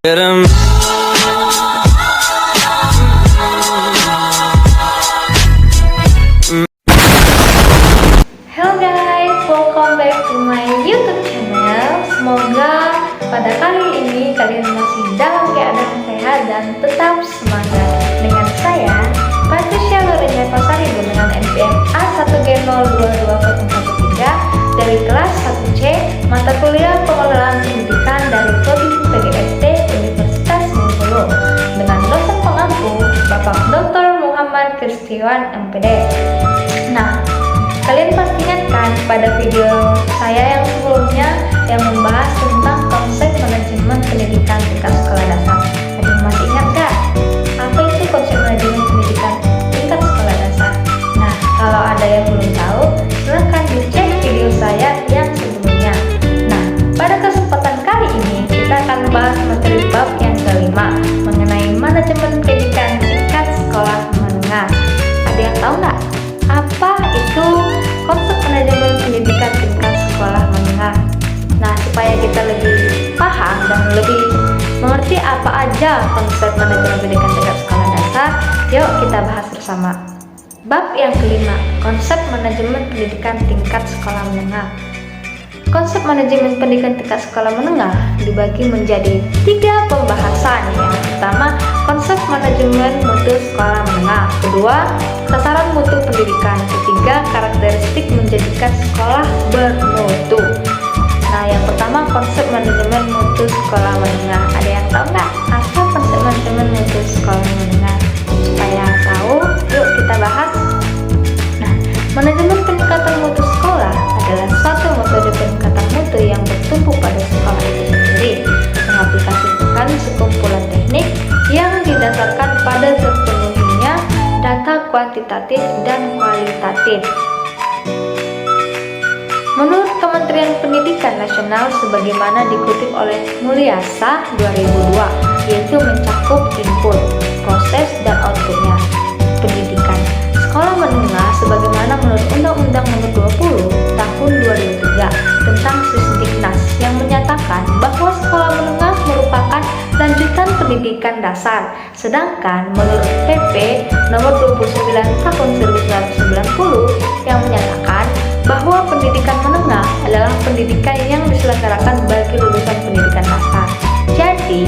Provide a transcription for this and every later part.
Hello guys, welcome back to my YouTube channel. Semoga pada kali ini kalian masih dalam keadaan sehat dan tetap semangat. Dengan saya, Patricia Lorena Pasari dengan NPM A1G0224113 dari kelas 1C mata kuliah pengelolaan pendidikan dari Prodi PGSD Universitas Bengkulu dengan dosen pengampu Bapak Dr. Muhammad Kristiwan MPD. Nah, kalian pasti ingat kan pada video saya yang sebelumnya yang membahas tentang konsep manajemen pendidikan tingkat sekolah dasar. Ada yang masih ingat gak? Apa itu konsep manajemen pendidikan tingkat sekolah dasar? Nah, kalau ada yang belum tahu, silahkan dicek video saya yang sebelumnya. Nah, pada kesempatan kali ini kita akan membahas materi bab yang kelima mengenai manajemen pendidikan tingkat sekolah menengah. Ada yang tahu nggak? Apa itu konsep manajemen pendidikan tingkat sekolah menengah? Nah, supaya kita lebih paham dan lebih mengerti apa aja konsep manajemen pendidikan tingkat sekolah dasar, yuk kita bahas bersama. Bab yang kelima, konsep manajemen pendidikan tingkat sekolah menengah. Konsep manajemen pendidikan tingkat sekolah menengah dibagi menjadi 3 pembahasan. Yang pertama, konsep manajemen mutu sekolah menengah. Kedua, sasaran mutu pendidikan. Ketiga, karakteristik menjadikan sekolah bermutu. Nah, yang pertama, konsep manajemen mutu sekolah menengah. Ada yang tahu nggak apa konsep manajemen mutu sekolah menengah? Supaya tahu, yuk kita bahas. Nah, manajemen peningkatan mutu sekolah adalah suatu metode peningkatan mutu yang bertumpu pada sekolah itu sendiri, mengaplikasikan sekumpulan teknik yang didasarkan pada terpenuhinya data kuantitatif dan kualitatif. Menurut Kementerian Pendidikan Nasional sebagaimana dikutip oleh Mulyasa 2002, yaitu mencakup input, proses, dan outputnya pendidikan sekolah menengah sebagaimana menurut Undang-Undang Nomor 20 Tahun 2003 tentang Sisdiknas yang menyatakan bahwa sekolah menengah merupakan lanjutan pendidikan dasar, sedangkan menurut PP Nomor 29 Tahun 1990 yang menyatakan bahwa pendidikan menengah adalah pendidikan yang diselenggarakan bagi lulusan pendidikan dasar. Jadi,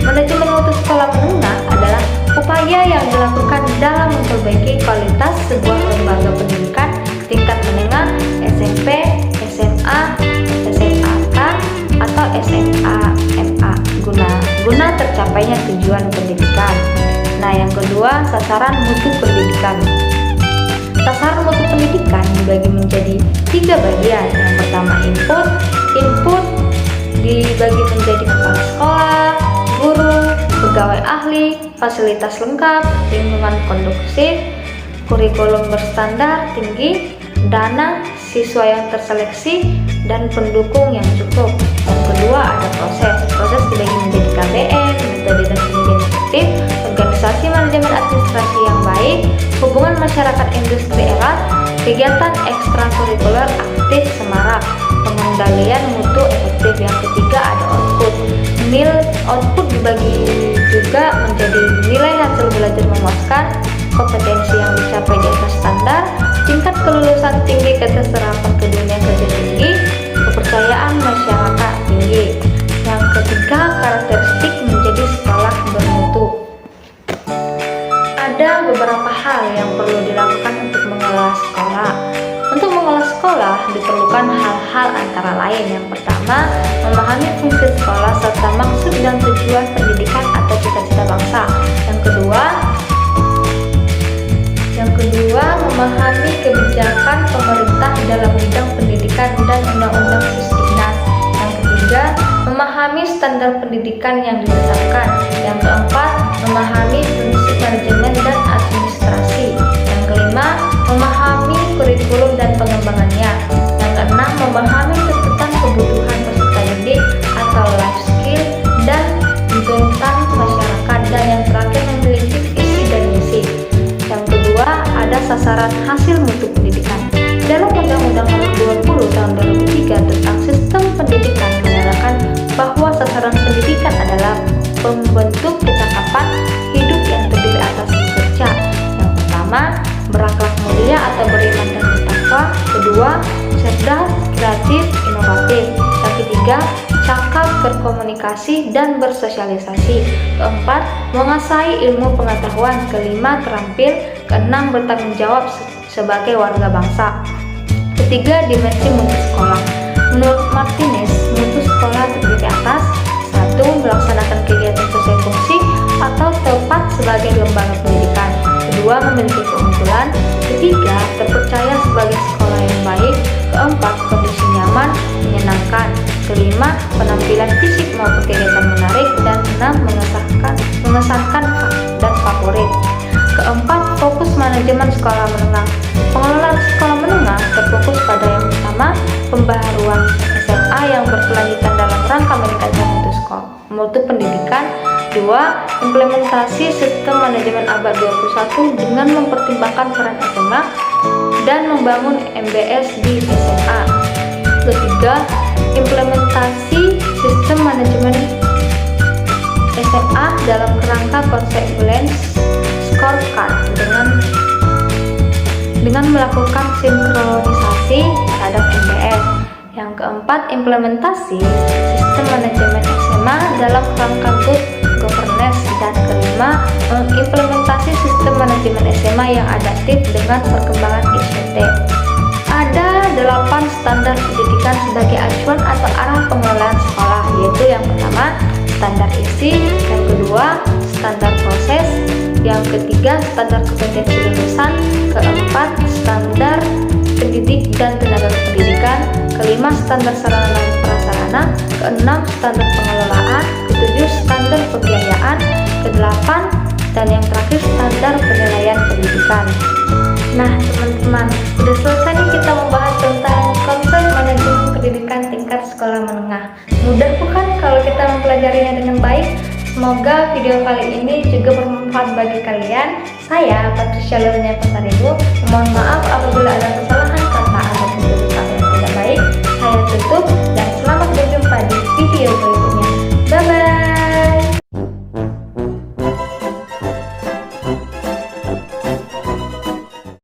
manajemen mutu sekolah menengah adalah upaya yang dilakukan dalam memperbaiki kualitas sebuah lembaga pendidikan tingkat menengah SMP, SMA, SMAK, atau SMA guna tercapainya tujuan pendidikan. Nah, yang kedua, sasaran mutu pendidikan. Sasaran mutu pendidikan dibagi menjadi 3 bagian. Yang pertama, input dibagi menjadi kepala sekolah, guru, pegawai ahli, fasilitas lengkap, lingkungan kondusif, kurikulum berstandar tinggi, dana, siswa yang terseleksi, dan pendukung yang cukup. Yang kedua, ada proses dibagi menjadi KBM, metode dan pendidikan efektif, organisasi manajemen administrasi yang baik, hubungan masyarakat industri erat, kegiatan ekstrakurikuler aktif semarak, pengendalian mutu efektif. Yang ketiga, ada output. Output dibagi juga menjadi nilai hasil belajar memuaskan, kompetensi yang dicapai di atas standar, tingkat kelulusan tinggi, keterserapan ke dunia kerja tinggi, kepercayaan masyarakat tinggi. Yang ketiga, karakteristik menjadi sekolah bermutu. Ada beberapa hal yang perlu dilakukan untuk mengelola sekolah. Untuk mengelola sekolah diperlukan hal-hal antara lain. Yang pertama, memahami fungsi sekolah serta maksud dan tujuan pendidikan atau cita-cita bangsa. Yang kedua, memahami kebijakan pemerintah dalam bidang pendidikan dan undang-undang Sisdiknas. Yang ketiga, memahami standar pendidikan yang ditetapkan. Yang keempat, memahami prinsip manajemen dan administrasi. Yang kelima, memahami kurikulum dan pengembangannya. Yang keenam, memahami tuntutan kebutuhan peserta didik atau life skill dan tuntutan masyarakat. Dan yang terakhir, memiliki visi dan misi. Yang kedua, ada sasaran hasil mutu pendidikan. Dalam Undang-Undang Nomor 20 Tahun 2003 tentang Sistem Pendidikan menyatakan bahwa sasaran pendidikan adalah membentuk kecakapan hidup yang terdiri atas bekerja. Yang pertama, berakhlak mulia atau beriman dan bertakwa. Kedua, cerdas, kreatif, inovatif. Yang ketiga, cakap, berkomunikasi, dan bersosialisasi. Keempat, menguasai ilmu pengetahuan. Kelima, terampil. Keenam, bertanggung jawab sebagai warga bangsa. Ketiga, dimensi mutu sekolah. Menurut Martinez, mutu sekolah terdiri atas: 1. Melaksanakan kegiatan sesuai fungsi atau tepat sebagai lembaga pendidikan. Kedua, memiliki keunggulan. Ketiga, terpercaya sebagai sekolah yang baik. Keempat, kondisi nyaman, menyenangkan. Kelima, penampilan fisik maupun kegiatan menarik. Dan enam, mengesankan dan favorit. Keempat, fokus manajemen sekolah menengah. Pengelolaan sekolah menengah terfokus pada yang pertama, pembaharuan SMA yang berkelanjutan dalam rangka meningkatkan mutu pendidikan. 2. Implementasi sistem manajemen abad 21 dengan mempertimbangkan peran SMA dan membangun MBS di SMA. Ketiga, implementasi sistem manajemen SMA dalam kerangka konsep balance scorecard dengan melakukan sinkronisasi terhadap MBS. Yang keempat, implementasi sistem manajemen SMA dalam kerangka good governance. Dan kelima, mengimplementasi sistem manajemen SMA yang adaptif dengan perkembangan ICT. Ada 8 standar pendidikan sebagai acuan atau arah pengelolaan sekolah, yaitu yang pertama, standar isi. Yang kedua, standar proses. Yang ketiga, standar kompetensi lulusan. Keempat, standar pendidik dan tenaga pendidikan. Kelima, standar sarana dan prasarana. Keenam, standar pengelolaan. Ketujuh, standar pembiayaan. Kedelapan, dan yang terakhir, standar penilaian pendidikan. Nah teman-teman, sudah selesai nih kita membahas tentang konsep manajemen pendidikan tingkat sekolah menengah. Mudah bukan kalau kita mempelajarinya dengan baik? Semoga video kali ini juga bermanfaat bagi kalian. Saya Patricia Lurnia Pasaribu. Mohon maaf apabila ada kesalahan.